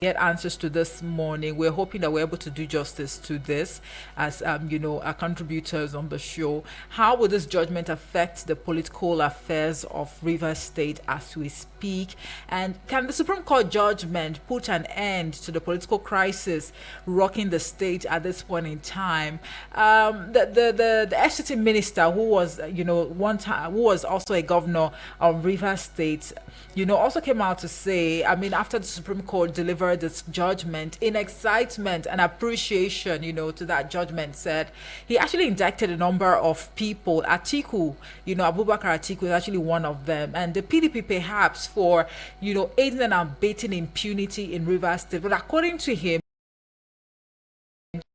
get answers to this morning. We're hoping that we're able to do justice to this as our contributors on the show. How will this judgment affect the political affairs of Rivers State as we speak? And can the Supreme Court judgment put an end to the political crisis rocking the state at this point in time? The FCT minister who was one time who was also a governor of Rivers State, also came out to say, after the Supreme Court delivered its judgment in excitement and appreciation, to that judgment, said he actually indicted a number of people. Atiku, Abubakar Atiku is actually one of them, and the PDP perhaps for, aiding and abetting impunity in Rivers State. But according to him,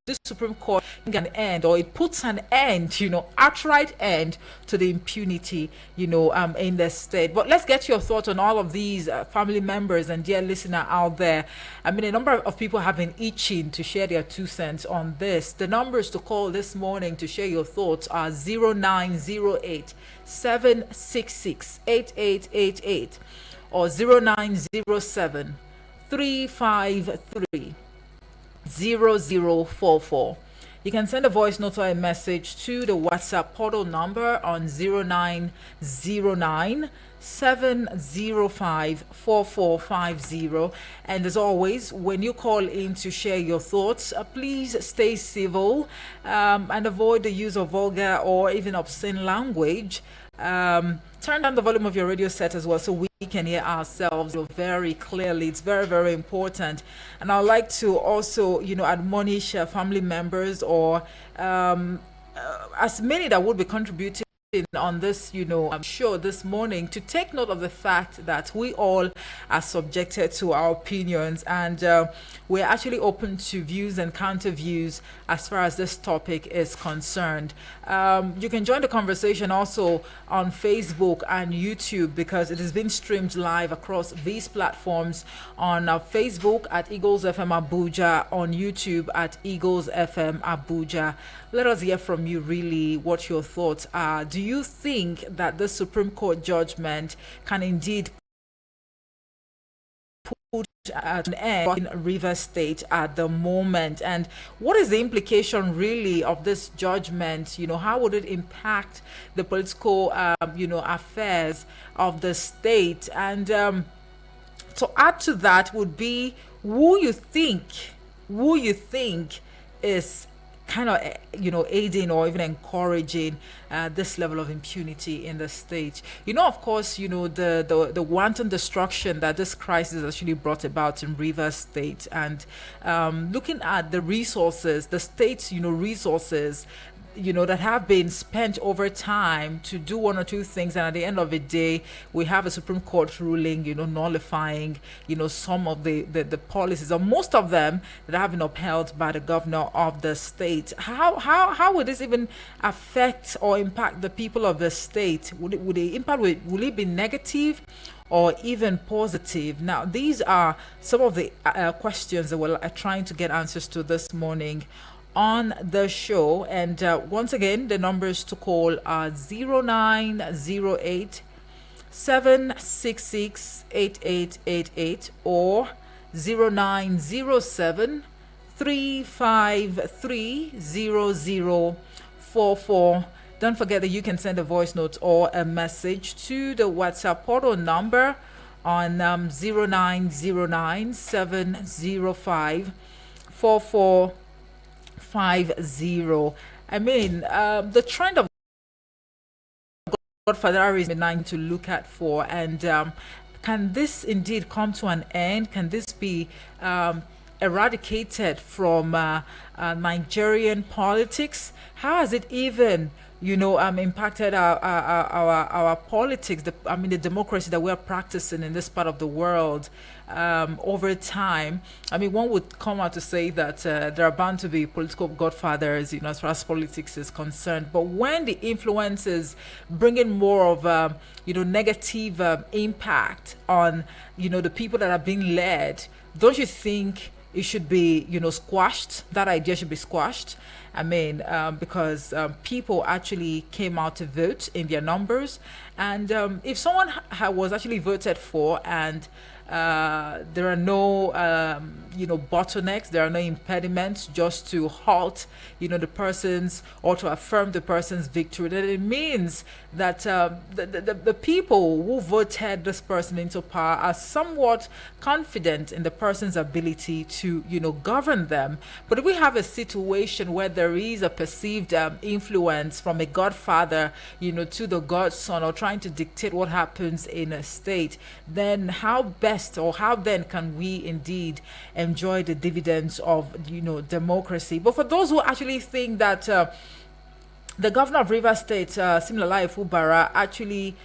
this Supreme Court can end, or it puts an end, outright end to the impunity, in the state. But let's get your thoughts on all of these, family members and dear listener out there. A number of people have been itching to share their 2 cents on this. The numbers to call this morning to share your thoughts are 0908 766 8888 or 0907 353 0044. You can send a voice note or a message to the WhatsApp portal number on 0909 705 4450. And as always, when you call in to share your thoughts, please stay civil and avoid the use of vulgar or even obscene language. Turn down the volume of your radio set as well so we can hear ourselves very clearly. It's very, very important. And I'd like to also, admonish family members or as many that would be contributing on this, show this morning, to take note of the fact that we all are subjected to our opinions, and we're actually open to views and counter views as far as this topic is concerned. You can join the conversation also on Facebook and YouTube, because it has been streamed live across these platforms on Facebook at Eagles FM Abuja, on YouTube at Eagles FM Abuja. Let us hear from you, really, what your thoughts are. Do you think that the Supreme Court judgment can indeed put an end in Rivers State at the moment? And what is the implication really of this judgment? How would it impact the political, affairs of the state? And to add to that would be who you think is kind of aiding or even encouraging this level of impunity in the state. Of course, the wanton destruction that this crisis actually brought about in Rivers State, and looking at the resources, the state's resources that have been spent over time to do one or two things, and at the end of the day we have a Supreme Court ruling nullifying some of the policies, or most of them, that have been upheld by the governor of the state. How would this even affect or impact the people of the state? Will it be negative or even positive? Now, these are some of the questions that we're trying to get answers to this morning on the show. And once again, the numbers to call are 0908 766 8888 or 0907 353 0044. Don't forget that you can send a voice note or a message to the WhatsApp portal number on 0909 705 4450. The trend of Godfather is benign to look at for, and can this indeed come to an end? Can this be eradicated from Nigerian politics? How has it even impacted our politics, the democracy that we're practicing in this part of the world over time? One would come out to say that there are bound to be political godfathers, as far as politics is concerned. But when the influence is bringing more of negative impact on the people that are being led, don't you think it should be squashed? That idea should be squashed. Because people actually came out to vote in their numbers, and if someone was actually voted for, and There are no, bottlenecks. There are no impediments just to halt, the person's or to affirm the person's victory. That it means that the people who voted this person into power are somewhat confident in the person's ability to, govern them. But if we have a situation where there is a perceived influence from a godfather, to the godson, or trying to dictate what happens in a state, then how then can we indeed enjoy the dividends of, democracy? But for those who actually think that the governor of Rivers State, Similalayi Fubara, actually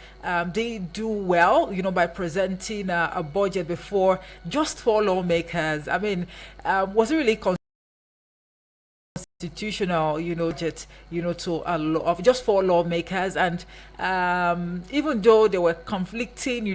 did do well, by presenting a budget before just for lawmakers. I mean, was it really constitutional, budget, to of just for lawmakers? And even though there were conflicting,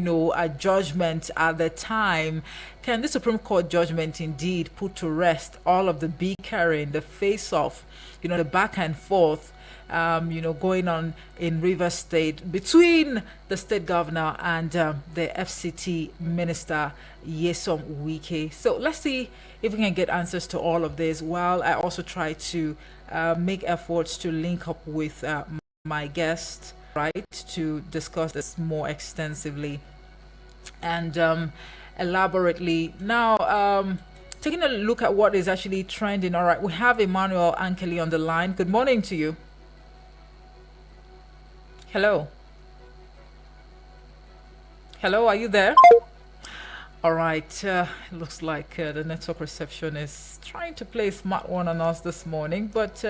judgments at the time, can the Supreme Court judgment indeed put to rest all of the bickering, the face-off, the back and forth, going on in Rivers State between the state governor and the FCT minister, Yesom Wike? So let's see if we can get answers to all of this, while I also try to make efforts to link up with my guest, right, to discuss this more extensively and elaborately. Now, taking a look at what is actually trending. All right, we have Emmanuel Ankeli on the line. Good morning to you. Hello. Hello, are you there? All right. Looks like the network reception is trying to play a smart one on us this morning, but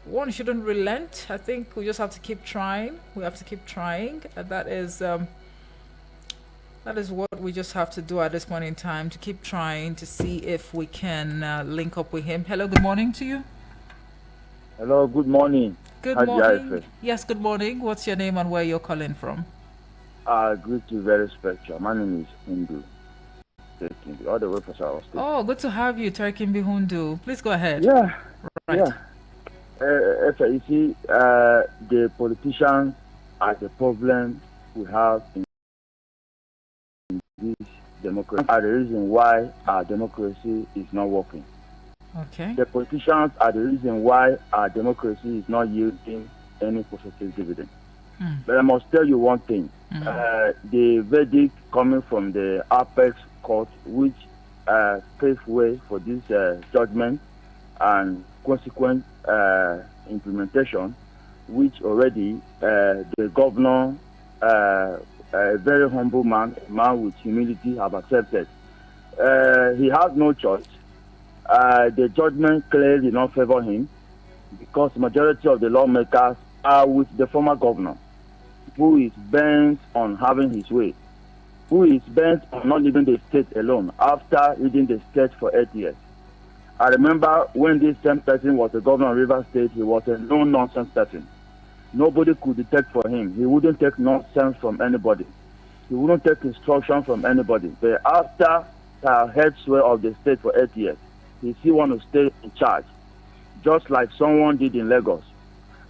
one shouldn't relent. I think we just have to keep trying. We have to keep trying. That is what we just have to do at this point in time, to keep trying to see if we can link up with him. Hello, good morning to you. Hello, good morning. Good morning. Yes, good morning. What's your name and where you're calling from? Greet you very special. My name is Hindu. All the way from South State. Oh, good to have you, Turkimbi Hundu. Please go ahead. Yeah. Right. Yeah. You see, the politicians are the problem we have in this democracy, are the reason why our democracy is not working. Okay. The politicians are the reason why our democracy is not yielding any positive dividend. But I must tell you one thing. The verdict coming from the apex court, which paved way for this judgment and consequent implementation, which already the governor, a very humble man, a man with humility, have accepted. He has no choice. The judgment clearly did not favor him, because the majority of the lawmakers are with the former governor, who is bent on having his way, who is bent on not leaving the state alone after leading the state for 8 years. I remember when this same person was the governor of Rivers State, he was a no-nonsense person. Nobody could detect for him. He wouldn't take nonsense from anybody. He wouldn't take instruction from anybody. But after head sway of the state for 8 years, he still want to stay in charge, just like someone did in Lagos,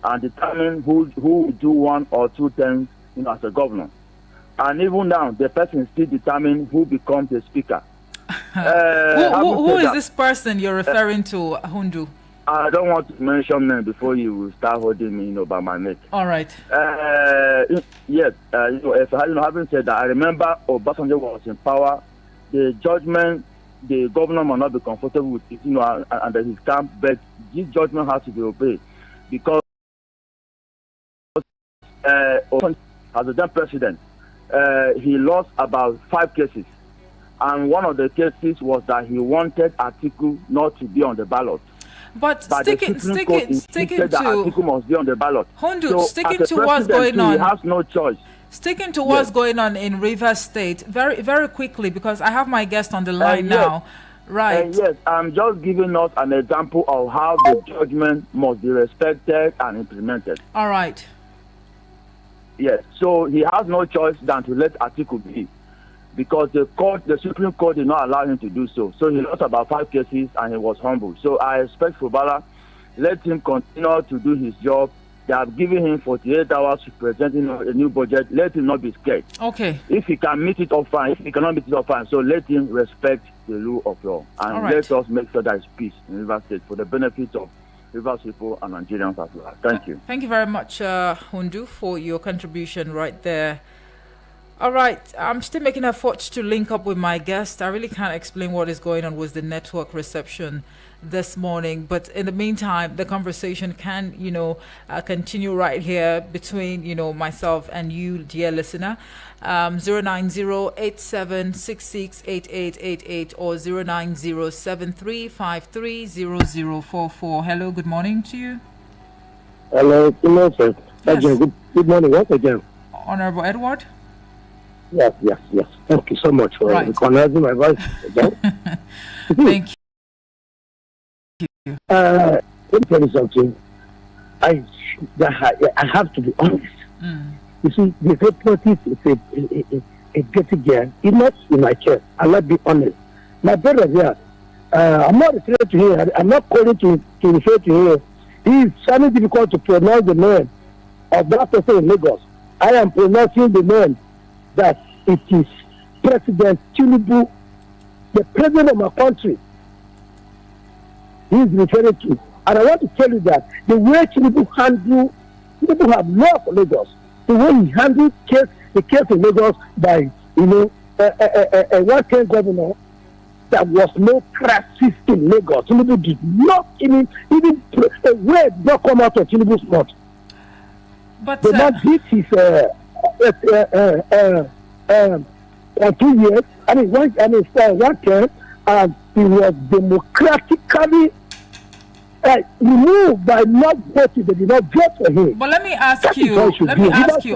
and determine who will do one or two things, as a governor. And even now, the person still determine who becomes the speaker. Who is this person you're referring to, Hundu? I don't want to mention name before you start holding me, by my neck. All right. Yes. Having said that, I remember Obasanjo was in power. The judgment, the governor might not be comfortable with it, under his camp, but this judgment has to be obeyed, because as a then president, he lost about 5 cases, and one of the cases was that he wanted Atiku not to be on the ballot. But sticking to Atiku must be on the ballot. Hundu, so sticking to what's going on, he has no choice. Sticking to what's going on in Rivers State, very, very quickly, because I have my guest on the line now. Right. Yes, I'm just giving us an example of how the judgment must be respected and implemented. All right. Yes, so he has no choice than to let Atiku be, because the Supreme Court did not allow him to do so. So he lost about 5 cases and he was humble. So I expect Fubara, let him continue to do his job They have given him 48 hours to present a new budget. Let him not be scared. Okay. If he can meet it up, fine. If he cannot meet it up, fine. So let him respect the rule of law. And let us make sure there is peace in Rivers State for the benefit of Rivers people and Nigerians as well. Thank you. Thank you very much, Hundu, for your contribution right there. All right, I'm still making efforts to link up with my guest. I really can't explain what is going on with the network reception this morning, but in the meantime, the conversation can, continue right here between, myself and you, dear listener. 090-8766-8888 or 090-7353-0044. Hello, good morning to you. Hello, good morning, sir. Yes. Good morning once again. Honorable Edward. Yes. Thank you so much for recognizing my voice again. Thank you. Let me tell you something. I have to be honest. You see, the politics is a dirty girl. It's not in my chest. I'll not be honest. My brother here, I'm not referring to him. I'm not calling to refer to him. He is finding difficult to pronounce the name of that person in Lagos. I am pronouncing the name that it is President Tinubu, the president of my country, he is referring to. And I want to tell you that the way Tinubu have love for Lagos, the way he handled the case in Lagos by, a one-time governor, there was no crisis in Lagos. Tinubu did not even a word did not come out of Tinubu's mouth. But the man did his 2 years. One term, and he was democratically removed by not voting. They did not vote for him. But let me ask you,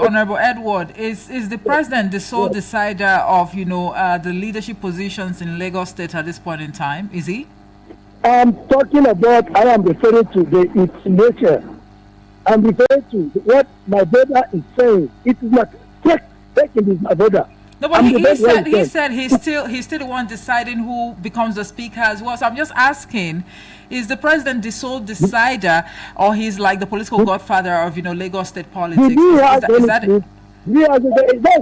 Honorable Edward, is the president the sole decider of the leadership positions in Lagos State at this point in time? Is he? I'm talking about. I am referring to its nature. I'm referring to what my brother is saying. It is not taking this, my brother. No, but he said he's still the one deciding who becomes the speaker as well. So I'm just asking, is the president the sole decider, or he's like the political godfather of Lagos State politics? That's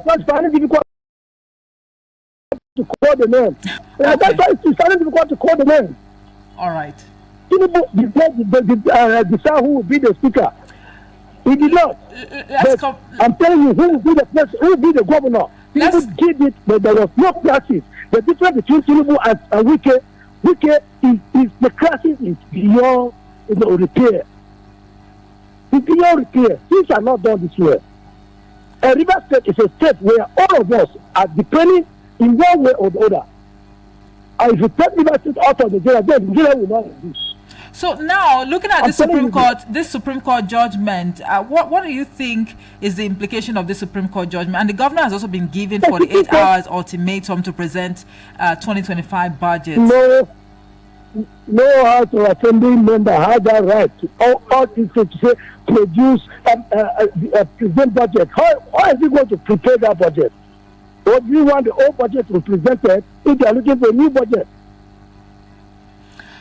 not finding difficult to call the name. That's why it's finding difficult to call the name. All right. Tinubu decide who will be the speaker. He did not. I'm telling you, who will be the president, who will be the governor. Tinubu did it, but there was no crisis. The difference between Tinubu and Wike is the crisis is beyond repair. It's beyond repair. Things are not done this way. Rivers State is a state where all of us are depending in one way or the other. And if you take Rivers State out of Nigeria, then Nigeria will not exist. So now, looking at this Supreme Court judgment, what do you think is the implication of this Supreme Court judgment? And the governor has also been given 48 hours ultimatum to present 2025 budget. No House of Assembly member has that right to produce present budget. How is he going to prepare that budget? Or do you want the old budget to be presented if they are looking for a new budget?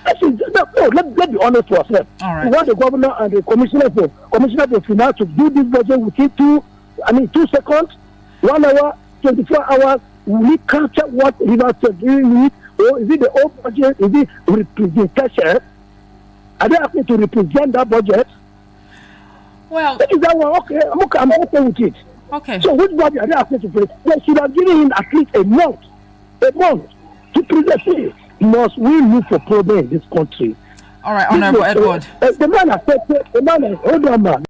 Let's be honest to ourselves. All right. We want the governor and the commissioner for finance to do this budget within 2 seconds, 1 hour, 24 hours. Will we capture what Rivers State doing? Or is it the old budget? Is it representation? Are they asking to represent that budget? Well, is that one okay? I'm okay with it. Okay. So which budget are they asking to present? They should have given him at least a month to present it. Must we look for problem in this country? All right, Honorable Edward. The man accepted. Hold on, man.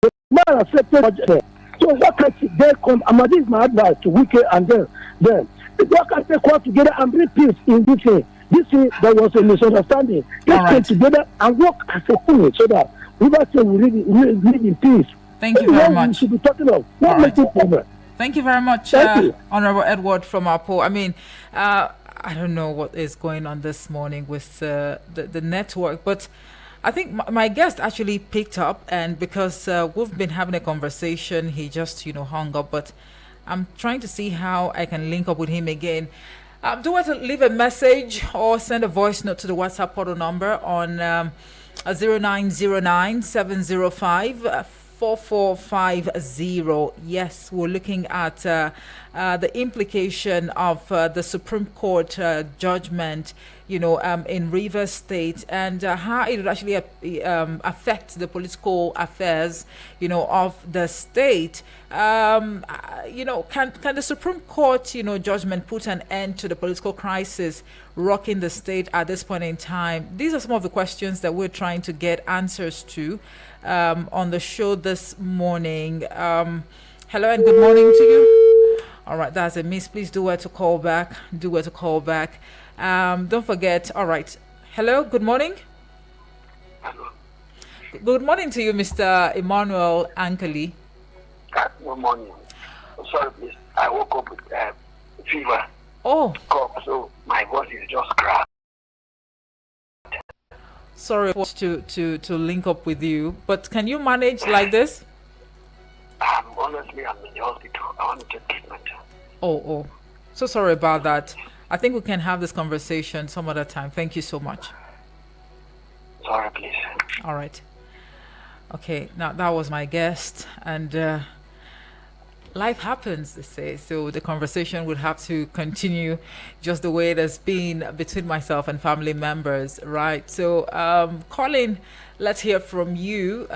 The man accepted budget. So what can they come? This is my advice to Wike and them. What can they come together and bring peace in this thing? This thing, there was a misunderstanding. Let's come together and work as a team so that Rivers State will live in peace. Thank you very much. We should be talking of not making problem. Thank you very much, Honorable Edward from Apo. I don't know what is going on this morning with the network, but I think my guest actually picked up, and because we've been having a conversation, he just hung up. But I'm trying to see how I can link up with him again. Do you want to leave a message or send a voice note to the WhatsApp portal number on 0909-705-4450. Yes, we're looking at the implication of the Supreme Court judgment, in Rivers State, and how it would actually affect the political affairs, of the state. Can the Supreme Court, judgment put an end to the political crisis rocking the state at this point in time? These are some of the questions that we're trying to get answers to on the show this morning. Hello and good morning to you. All right, that's a miss. Please do where to call back. Don't forget. All right. Hello, good morning. Hello. Good morning to you, Mr. Emmanuel Ankali. Good morning. Sorry, please. I woke up with fever. Oh. Cough, so my voice is just cracked. Sorry to link up with you, but can you manage like this? Honestly, I'm in the hospital. I want to take treatment. Oh. So sorry about that. I think we can have this conversation some other time. Thank you so much. Sorry, please. All right. Okay, now that was my guest, and life happens, they say, so the conversation would have to continue just the way it has been between myself and family members, right? So, Colin, let's hear from you.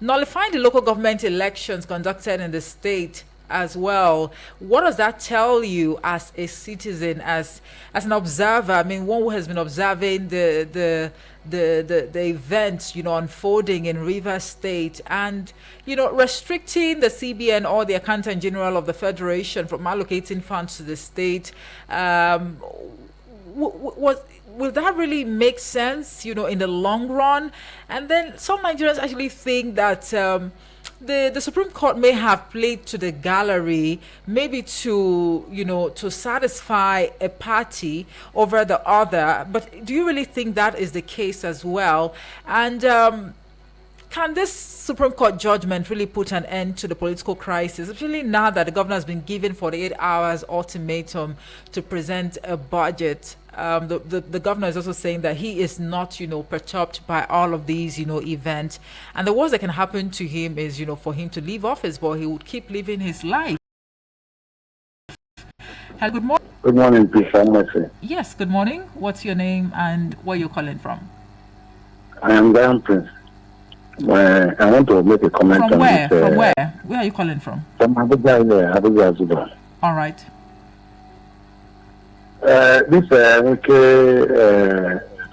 Nullifying the local government elections conducted in the state as well, what does that tell you as a citizen, as an observer? I mean, one who has been observing the events, unfolding in Rivers State, and restricting the CBN or the Accountant General of the Federation from allocating funds to the state. Will that really make sense, in the long run? And then some Nigerians actually think that the Supreme Court may have played to the gallery, maybe to satisfy a party over the other. But do you really think that is the case as well? And can this Supreme Court judgment really put an end to the political crisis, especially now that the governor has been given 48 hours ultimatum to present a budget? The governor is also saying that he is not, perturbed by all of these, events. And the worst that can happen to him is, for him to leave office, but he would keep living his life. Hello, good morning. Good morning, Peter. Yes, good morning. What's your name and where you're calling from? I am Brian Prince. I want to make a comment. From where? From where? Where are you calling from? From Abuja, Sudan. All right. This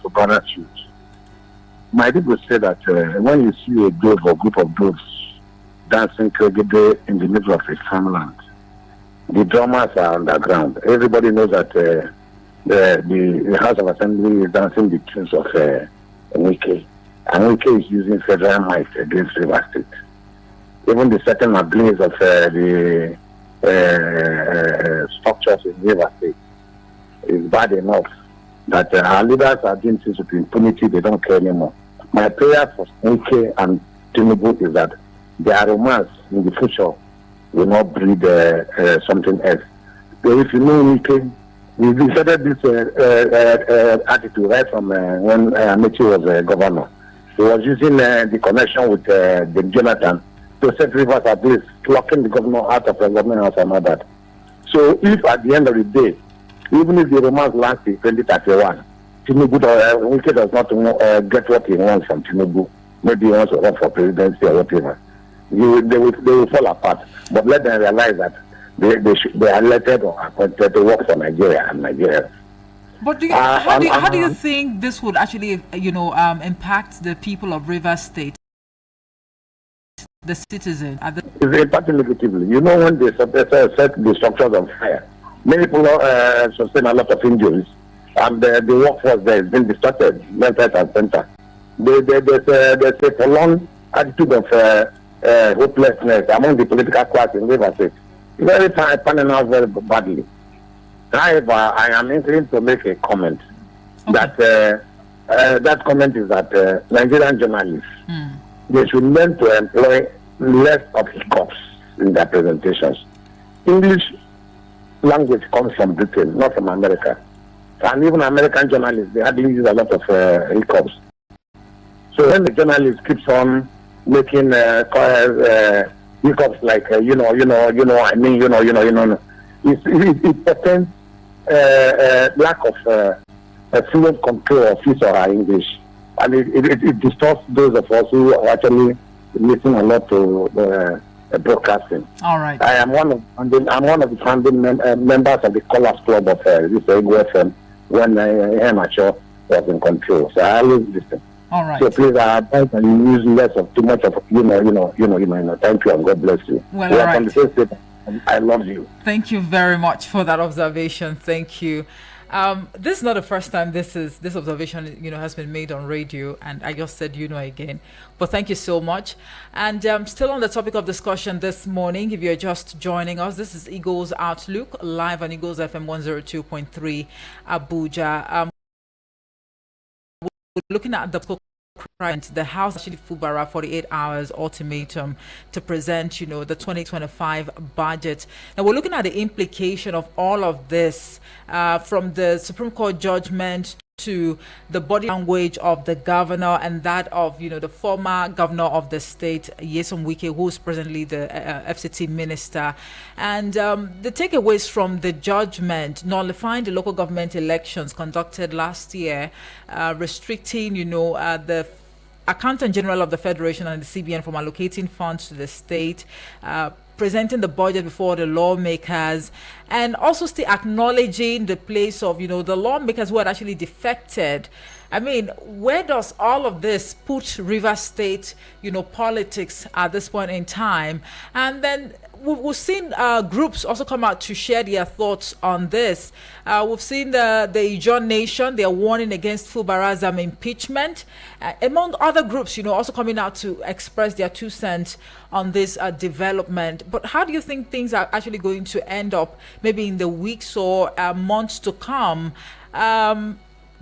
Fubara shoot. My people say that when you see a dove or group of doves dancing Kegede in the middle of a farmland, the drummers are underground. Everybody knows that the House of Assembly is dancing the tunes of Wike. And Wike is using federal might against River State. Even the second ablaze of the structures in River State is bad enough that our leaders are doing things with impunity. They don't care anymore. My prayer for Wike and Tinubu is that their romance in the future will not breed something else. So if you know Wike, we decided this attitude right from when Amici was governor. He was using the connection with the Jonathan to set Rivers ablaze, locking the governor out of the government house and all that. So if at the end of the day, even if the romance lasts in 2031, Tinubu Wike does not get what he wants from Tinubu, maybe he wants to run for presidency or whatever, they will fall apart. But let them realize that they are elected or appointed to work for Nigeria and Nigeria. But how do you think this would actually, impact the people of Rivers State, the citizen? It's impacting negatively. When they set the structures on fire, many people sustain a lot of injuries, and the workforce there has been distorted, left, right, and center. There's a prolonged attitude of hopelessness among the political class in Rivers State. Very panning out very badly. However, I am inclined to make a comment. Okay. That comment is that Nigerian journalists, they should learn to employ less of hiccups in their presentations. English language comes from Britain, not from America. And even American journalists, they hardly use a lot of hiccups. So when the journalist keeps on making hiccups like I mean, it pretends lack of fluent control of his or her English, and it distorts those of us who are actually listen a lot to broadcasting. All right. I'm one of the founding members of the Callers Club of this FM when Amateur was in control. So I always listen. All right. So please, I advise that you use less of too much of Thank you and God bless you. Well, all right. I love you. Thank you very much for that observation. Thank you. This is not the first time this observation has been made on radio, and I just said again. But thank you so much. And still on the topic of discussion this morning, if you're just joining us, this is Eagles Outlook live on Eagles FM 102.3 Abuja. We're looking at the House actually Fubara 48 hours ultimatum to present, the 2025 budget. Now we're looking at the implication of all of this, from the Supreme Court judgment to the body language of the governor and that of, the former governor of the state, Nyesom Wike, who's presently the FCT minister. And the takeaways from the judgment nullifying the local government elections conducted last year, restricting, the Accountant General of the Federation and the CBN from allocating funds to the state, presenting the budget before the lawmakers, and also still acknowledging the place of, the lawmakers who had actually defected. I mean, where does all of this put Rivers State, politics at this point in time? And then we've seen groups also come out to share their thoughts on this. We've seen the Ijaw Nation, they are warning against Fubara's impeachment, among other groups, also coming out to express their 2 cents on this development. But how do you think things are actually going to end up, maybe in the weeks or months to come?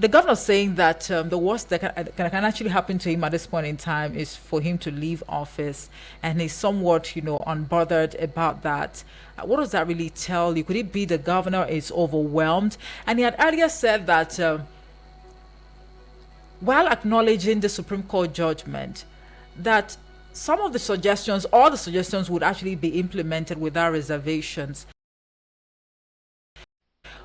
The governor saying that the worst that can actually happen to him at this point in time is for him to leave office, and he's somewhat, unbothered about that. What does that really tell you? Could it be the governor is overwhelmed? And he had earlier said that while acknowledging the Supreme Court judgment, that some of the suggestions, all the suggestions would actually be implemented without reservations.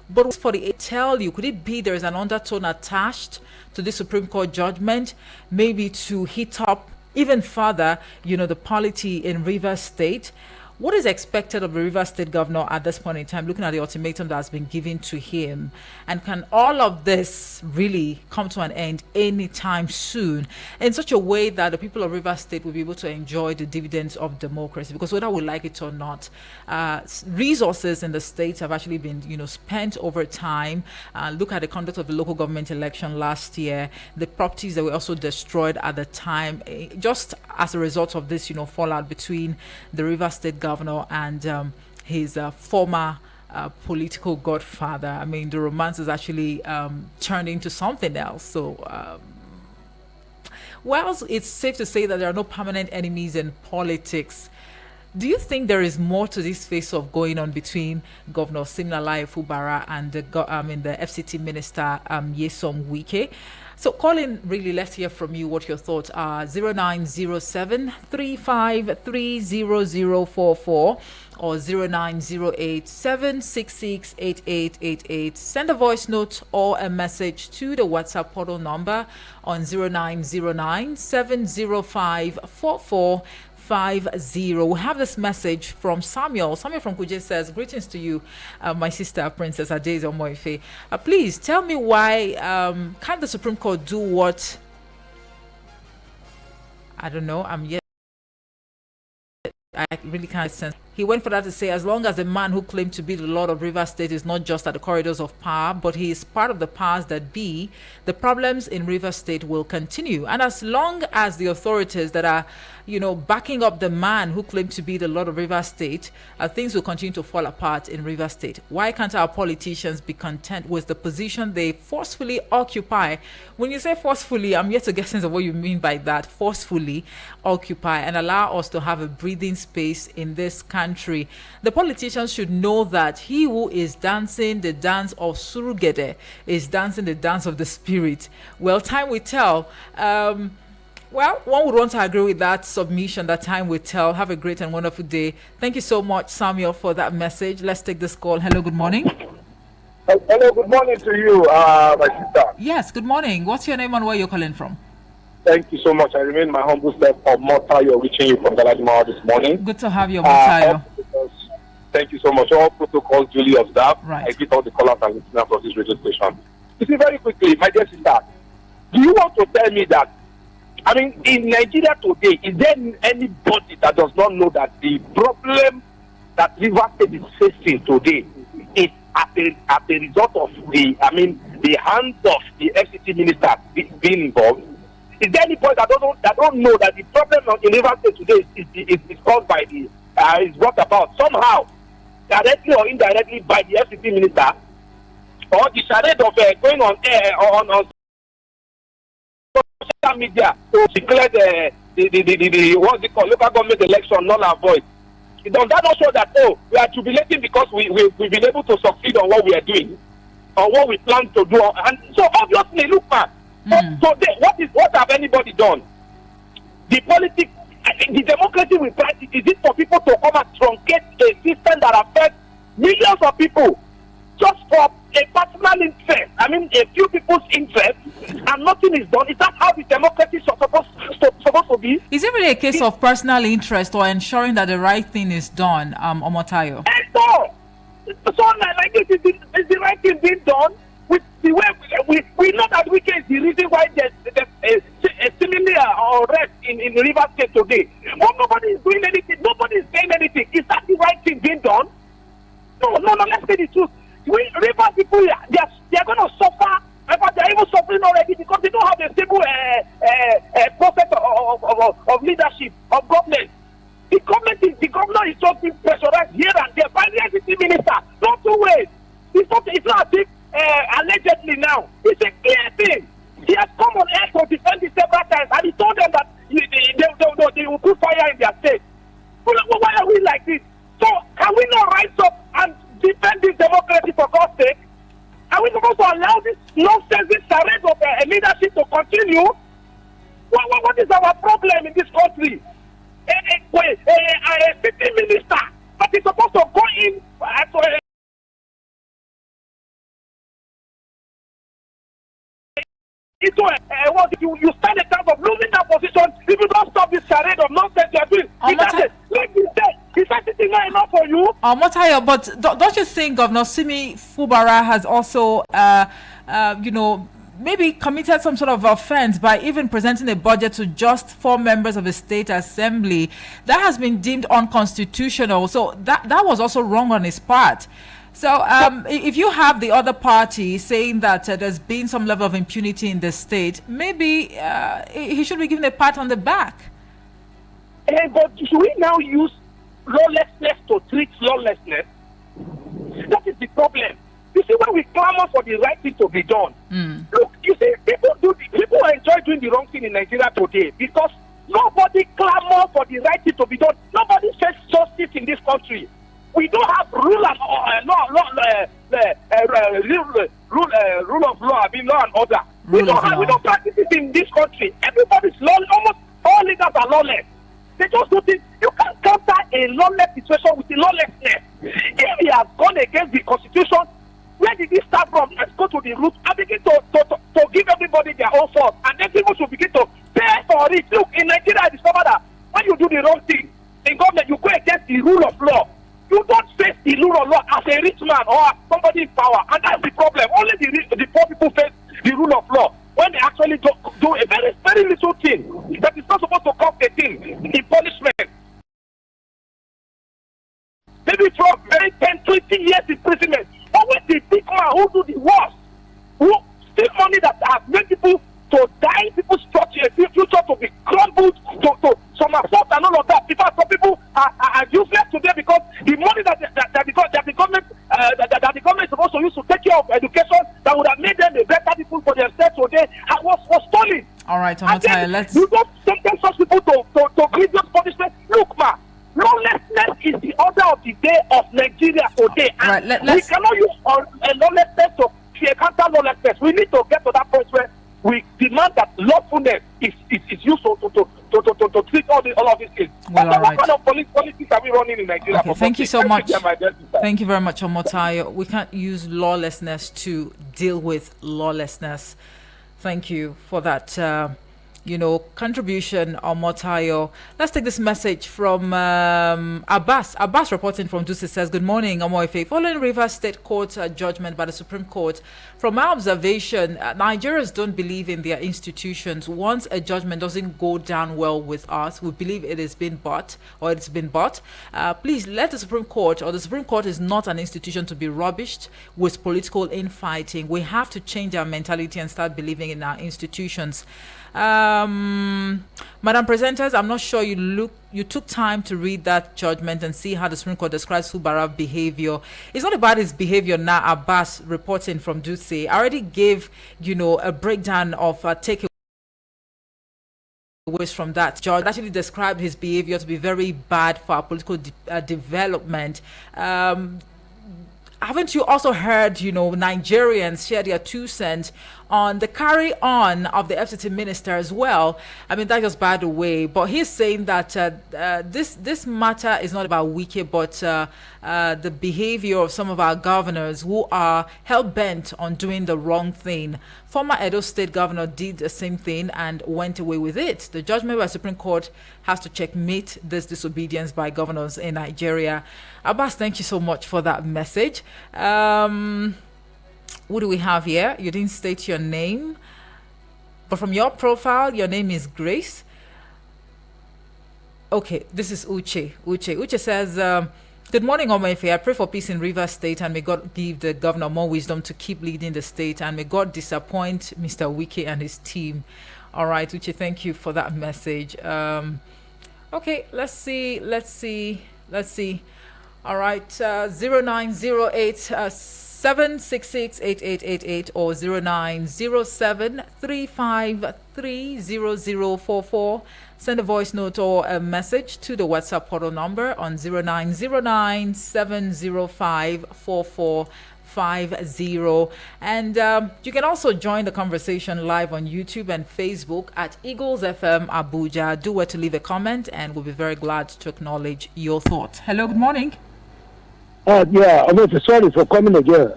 But for the tell you, could it be there is an undertone attached to the Supreme Court judgment, maybe to hit up even further, the polity in Rivers State? What is expected of the Rivers State governor at this point in time, looking at the ultimatum that has been given to him? And can all of this really come to an end anytime soon in such a way that the people of Rivers State will be able to enjoy the dividends of democracy? Because whether we like it or not, resources in the state have actually been, spent over time. Look at the conduct of the local government election last year, the properties that were also destroyed at the time, just as a result of this, fallout between the Rivers State governor and his former political godfather. I mean, the romance is actually turned into something else. So, whilst it's safe to say that there are no permanent enemies in politics, do you think there is more to this face-off going on between Governor Siminalayi Fubara and the FCT minister Nyesom Wike? So call in, really, let's hear from you what your thoughts are. 0907 353 or 0908 766 8888. Send a voice note or a message to the WhatsApp portal number on 0909 705 4450. We have this message from Samuel. Samuel from Kuje says, greetings to you, my sister, Princess Adeze Omoife. Please tell me why can't the Supreme Court do what? I don't know. I really can't sense. He went for that to say, as long as the man who claimed to be the Lord of Rivers State is not just at the corridors of power, but he is part of the powers that be, the problems in Rivers State will continue. And as long as the authorities that are, backing up the man who claimed to be the Lord of Rivers State, things will continue to fall apart in Rivers State. Why can't our politicians be content with the position they forcefully occupy? When you say forcefully, I'm yet to get sense of what you mean by that. Forcefully occupy and allow us to have a breathing space in this country. The politicians should know that he who is dancing the dance of Surugede is dancing the dance of the spirit. Well, time will tell. Well, one would want to agree with that submission. That time will tell. Have a great and wonderful day. Thank you so much, Samuel, for that message. Let's take this call. Hello, good morning. Hello, good morning to you, my sister. Yes, good morning. What's your name and where you're calling from? Thank you so much. I remain my humble self of Motayo, reaching you from Galadima this morning. Good to have you, Motayo. Thank you so much. All protocols duly observed. Right. I greet all the callers and listeners of this radio station. You see, very quickly, my dear sister, do you want to tell me that, I mean, in Nigeria today, is there anybody that does not know that the problem that Rivers State is facing today is as a result of the hands of the FCT minister being involved? Is there anybody that don't know that the problem in Rivers State today is caused by is brought about somehow, directly or indirectly, by the FCT minister, or the charade of going on air on social media to declare the what's it called, local government election null and void? Does that not show that we are jubilating because we've been able to succeed on what we are doing, or what we plan to do? And so obviously, look, man. So what have anybody done? The politics, the democracy we practice, is it for people to come and truncate a system that affects millions of people just for a personal interest? I mean, a few people's interest, and nothing is done. Is that how the democracy is supposed to be? Is it really a case of personal interest or ensuring that the right thing is done, Omotayo? So like this is the right thing being done. With the way we know that weekend is the reason why there's a similar arrest in Rivers State today. But nobody is doing anything. Nobody is saying anything. Is that the right thing being done? No. Let's say the truth. Rivers people, they are going to suffer. In fact, they are even suffering already because they don't have a stable process of leadership, of government. The governor is just being pressurized here and there by the FCT minister. Not two ways. It's not as if allegedly now. It's a clear thing. He has come on air to defend it several times, and he told them that they will put fire in their state. Why are we like this? So can we not rise up and defend this democracy for God's sake? Are we supposed to allow this nonsense, this charade of leadership to continue? What is our problem in this country? A city minister that is supposed to go in you stand a chance of losing that position if you don't stop this charade of nonsense you're doing. Like you said, is that sitting not enough for you? Motayo, but don't you think Governor Simi Fubara has also, maybe committed some sort of offense by even presenting a budget to just 4 members of the state assembly? That has been deemed unconstitutional. So that was also wrong on his part. So if you have the other party saying that there's been some level of impunity in the state, maybe he should be given a pat on the back. But should we now use lawlessness to treat lawlessness? That is the problem. You see, when we clamor for the right thing to be done, look, you see, people enjoy doing the wrong thing in Nigeria today because nobody clamor for the right thing to be done. Nobody says justice in this country. We don't have rule of law, law and order. We don't practice it in this country. Everybody's lawless. Almost all leaders are lawless. They just do things. You can't counter a lawless situation with a lawlessness. If he has gone against the constitution, where did he start from? Let's go to the root and begin to give everybody their own fault. And then people should begin to pay for it. Look, in Nigeria, I discovered that when you do the wrong thing in government, you go against the rule of law. You don't face the rule of law as a rich man or somebody in power. And that's the problem. Only the poor people face the rule of law when they actually do a very, very little thing that is not supposed to cost a thing in punishment. Maybe from very 10, 20 years imprisonment. But when the big man who do the worst, who steal money that has made people to die, people's structure, future to be crumbled, to some assault and all of that. In fact, some people are useless today because the money that the government is supposed to use to take care of education that would have made them a better people for themselves today was stolen. All right, Omotayo, let's. You don't sentence such people to grievous punishment. Look, ma, lawlessness is the order of the day of Nigeria today. And right, we cannot use lawlessness to counter lawlessness. We need to get to that point where we demand that lawfulness is used to Thank you so much. Thank you very much, Omotayo. We can't use lawlessness to deal with lawlessness. Thank you for that, contribution, Omotayo. Let's take this message from Abbas. Abbas reporting from Dusi says, good morning, Omoife. Following Rivers State Court judgment by the Supreme Court, from my observation, Nigerians don't believe in their institutions. Once a judgment doesn't go down well with us, we believe it has been bought or it's been bought. Please let the Supreme Court, or the Supreme Court is not an institution to be rubbished with political infighting. We have to change our mentality and start believing in our institutions. Madam Presenters, I'm not sure you took time to read that judgment and see how the Supreme Court describes Fubara behavior. It's not about his behavior now. Abbas reporting from Dutse, I already gave a breakdown of takeaways from that. Judge actually described his behavior to be very bad for our political development. Haven't you also heard, Nigerians share their 2 cents on the carry on of the FCT minister as well? I mean, that just by the way. But he's saying that this matter is not about Wike, but the behavior of some of our governors who are hell-bent on doing the wrong thing. Former Edo State governor did the same thing and went away with it. The judgment by the Supreme Court has to checkmate this disobedience by governors in Nigeria. Abbas, thank you so much for that message. What do we have here? You didn't state your name, but from your profile, your name is Grace. Okay, this is Uche. Uche says, good morning, Omoife. I pray for peace in Rivers State, and may God give the governor more wisdom to keep leading the state, and may God disappoint Mr. Wike and his team. All right, Uche, thank you for that message. Okay, let's see. All right, 0908 766-8888 or 0907-353-0044. Send a voice note or a message to the WhatsApp portal number on 0909-705-4450. And you can also join the conversation live on YouTube and Facebook at Eagles FM Abuja. Do where to leave a comment, and we'll be very glad to acknowledge your thoughts. Hello, good morning. Yeah, I'm sorry for coming again.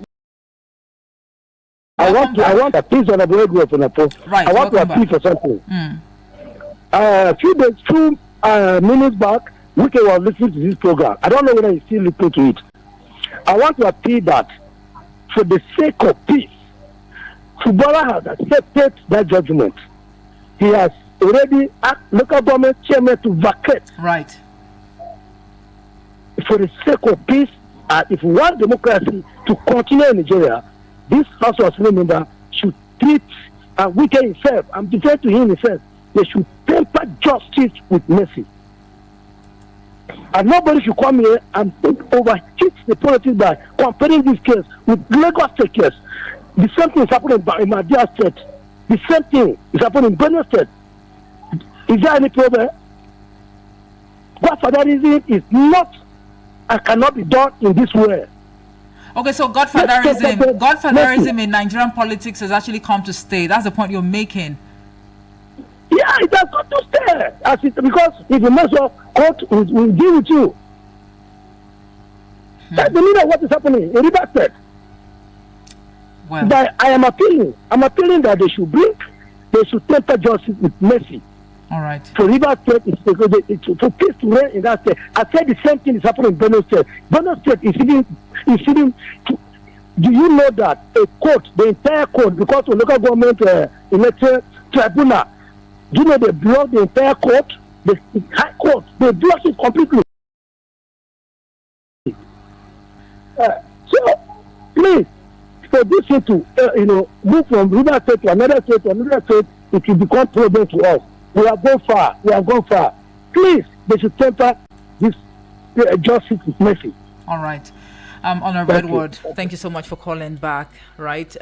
I want to appeal on the Right, I want to appeal for something. A few minutes back, we were listening to this program. I don't know whether you still listen to it. I want to appeal that for the sake of peace, Fubara has accepted that judgment. He has already asked local government chairman to vacate. Right. For the sake of peace, if we want democracy to continue in Nigeria, this House of Assembly member should treat Wike himself, I'm deferring to him himself, they should temper justice with mercy. And nobody should come here and overheat the politics by comparing this case with Lagos State case. The same thing is happening in Madrid State. The same thing is happening in Benue State. Is there any problem? Godfatherism is not and cannot be done in this way. Okay, so Godfatherism in Nigerian politics has actually come to stay. That's the point you're making. Yeah, it has got to stay. Because if you mess up, court will deal with you. That's the meaning of what is happening in Rivers State. Well, but I am appealing. I'm appealing that they should temper justice with mercy. All right. For Rivers State, for peace to reign in that state. I said the same thing is happening in Benue State. Benue State is sitting. Do you know that a court, the entire court, because of local government elected tribunal, do you know they block the entire court, the high court, they block it completely. So, please, for this thing to move from Rivers State to another state, it will become problem to us. We have gone far. Please, they should temper this justice with mercy. All right. Honorable Edward, thank you so much for calling back. Right.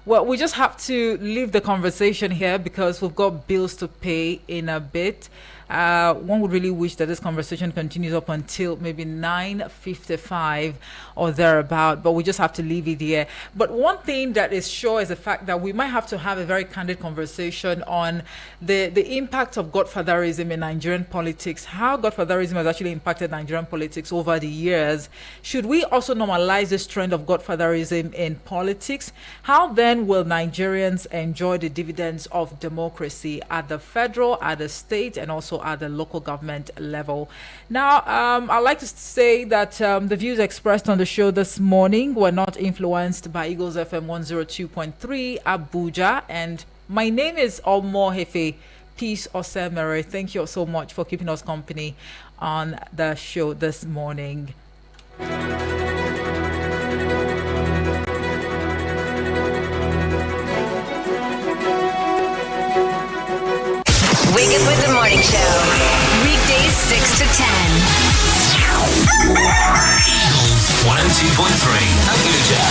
Well, we just have to leave the conversation here because we've got bills to pay in a bit. One would really wish that this conversation continues up until maybe 9:55 or thereabout, but we just have to leave it here. But one thing that is sure is the fact that we might have to have a very candid conversation on the impact of godfatherism in Nigerian politics, how godfatherism has actually impacted Nigerian politics over the years. Should we also normalize this trend of godfatherism in politics? How then will Nigerians enjoy the dividends of democracy at the federal, at the state, and also at the local government level? Now, I'd like to say that the views expressed on the show this morning were not influenced by Eagles FM 102.3 Abuja, and my name is Olmo Hefe Peace Osemere. Thank you so much for keeping us company on the show this morning. Wake up with the morning show. Weekdays 6 to 10. Eagles 102.3 Abuja.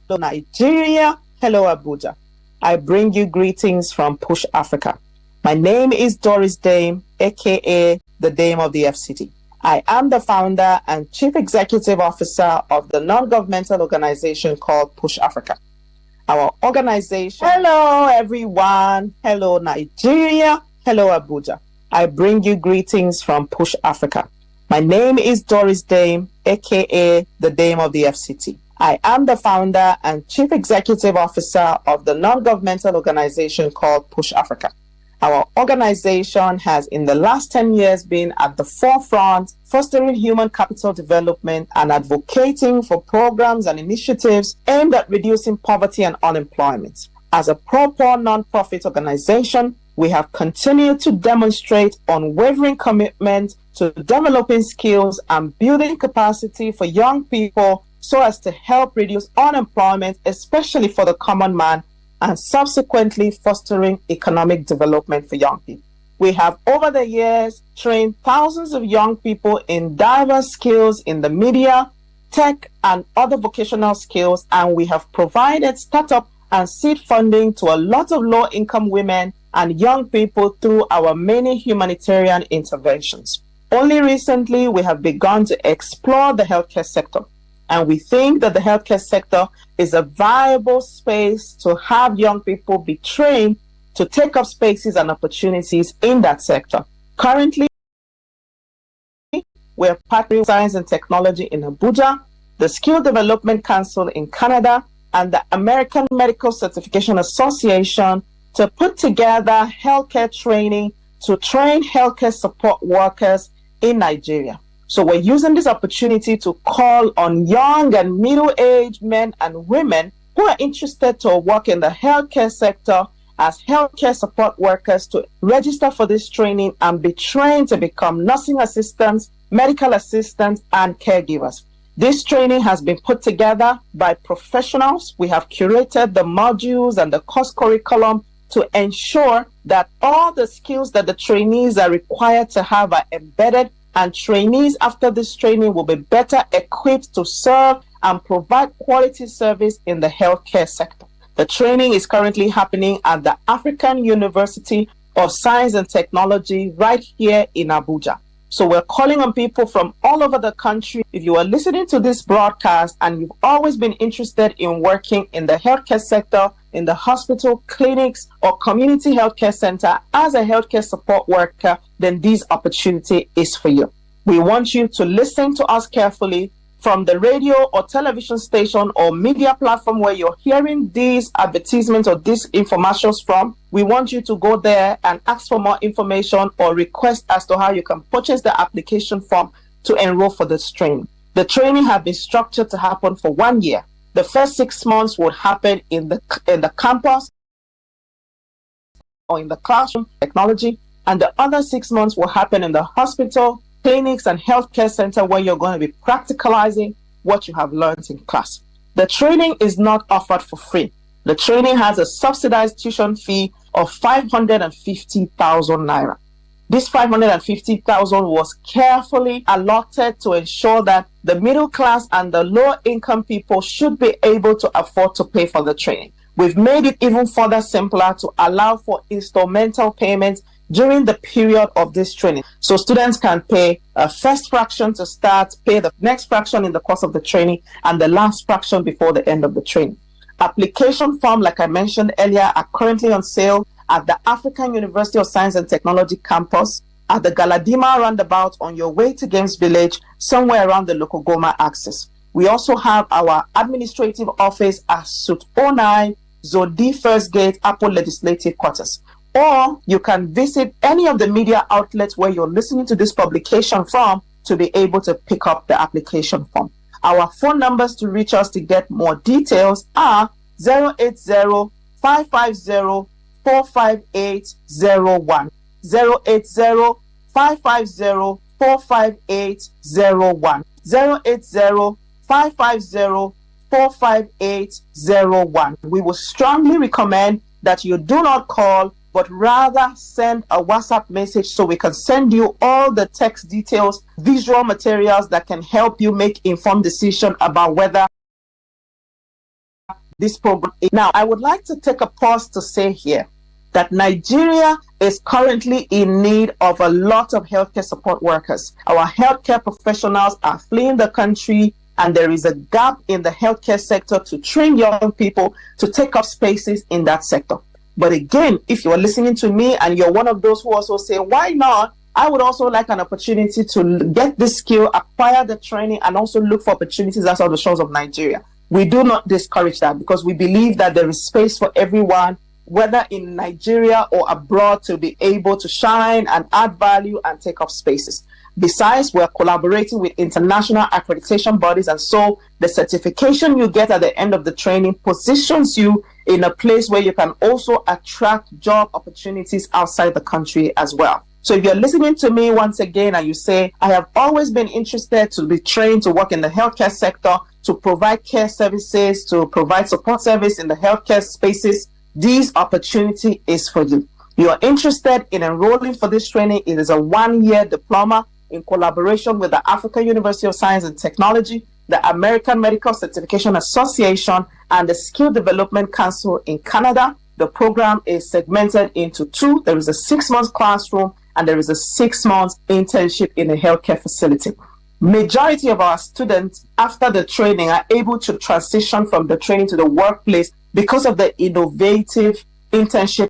Hello Nigeria. Hello Abuja. I bring you greetings from Push Africa. My name is Doris Dame, aka the Dame of the FCT. I am the founder and chief executive officer of the non-governmental organization called Push Africa. Our organization. Hello, everyone. Hello, Nigeria. Hello, Abuja. I bring you greetings from Push Africa. My name is Doris Dame, aka the Dame of the FCT. I am the founder and chief executive officer of the non-governmental organization called Push Africa. Our organization has in the last 10 years been at the forefront, fostering human capital development and advocating for programs and initiatives aimed at reducing poverty and unemployment. As a pro-poor non-profit organization, we have continued to demonstrate unwavering commitment to developing skills and building capacity for young people so as to help reduce unemployment, especially for the common man, and subsequently fostering economic development for young people. We have over the years trained thousands of young people in diverse skills in the media, tech, and other vocational skills, and we have provided startup and seed funding to a lot of low-income women and young people through our many humanitarian interventions. Only recently, we have begun to explore the healthcare sector. And we think that the healthcare sector is a viable space to have young people be trained to take up spaces and opportunities in that sector. Currently, we're partnering with Science and Technology in Abuja, the Skill Development Council in Canada, and the American Medical Certification Association to put together healthcare training to train healthcare support workers in Nigeria. So we're using this opportunity to call on young and middle-aged men and women who are interested to work in the healthcare sector as healthcare support workers to register for this training and be trained to become nursing assistants, medical assistants, and caregivers. This training has been put together by professionals. We have curated the modules and the course curriculum to ensure that all the skills that the trainees are required to have are embedded, and trainees after this training will be better equipped to serve and provide quality service in the healthcare sector. The training is currently happening at the African University of Science and Technology right here in Abuja. So we're calling on people from all over the country. If you are listening to this broadcast and you've always been interested in working in the healthcare sector, in the hospital, clinics, or community healthcare center as a healthcare support worker, then this opportunity is for you. We want you to listen to us carefully from the radio or television station or media platform where you're hearing these advertisements or these informations from. We want you to go there and ask for more information or request as to how you can purchase the application form to enroll for this training. The training has been structured to happen for 1 year. The first 6 months would happen in the campus or in the classroom technology, and the other 6 months will happen in the hospital, clinics, and healthcare center where you're going to be practicalizing what you have learned in class. The training is not offered for free. The training has a subsidized tuition fee of 550,000 naira. This 550,000 was carefully allotted to ensure that the middle class and the lower income people should be able to afford to pay for the training. We've made it even further simpler to allow for instrumental payments during the period of this training. So students can pay a first fraction to start, pay the next fraction in the course of the training, and the last fraction before the end of the training. Application form, like I mentioned earlier, are currently on sale at the African University of Science and Technology campus, at the Galadima roundabout on your way to Games Village, somewhere around the Lokogoma axis. We also have our administrative office at Suite 09, Zone D, First Gate, Apple Legislative Quarters. Or you can visit any of the media outlets where you're listening to this publication from to be able to pick up the application form. Our phone numbers to reach us to get more details are 080-550-45801, 080-550-45801, 080-550-45801. We will strongly recommend that you do not call, but rather send a WhatsApp message so we can send you all the text details, visual materials that can help you make informed decision about whether this program is. Now, I would like to take a pause to say here that Nigeria is currently in need of a lot of healthcare support workers. Our healthcare professionals are fleeing the country, and there is a gap in the healthcare sector to train young people to take up spaces in that sector. But again, if you are listening to me and you're one of those who also say, why not? I would also like an opportunity to get this skill, acquire the training, and also look for opportunities outside the shores of Nigeria. We do not discourage that because we believe that there is space for everyone, whether in Nigeria or abroad, to be able to shine and add value and take up spaces. Besides, we're collaborating with international accreditation bodies, and so the certification you get at the end of the training positions you in a place where you can also attract job opportunities outside the country as well. So if you're listening to me once again and you say, I have always been interested to be trained to work in the healthcare sector, to provide care services, to provide support service in the healthcare spaces, this opportunity is for you. You are interested in enrolling for this training. It is a 1-year diploma in collaboration with the African University of Science and Technology, the American Medical Certification Association, and the Skill Development Council in Canada. The program is segmented into 2. There is a 6-month classroom and there is a 6-month internship in a healthcare facility. Majority of our students after the training are able to transition from the training to the workplace because of the innovative internship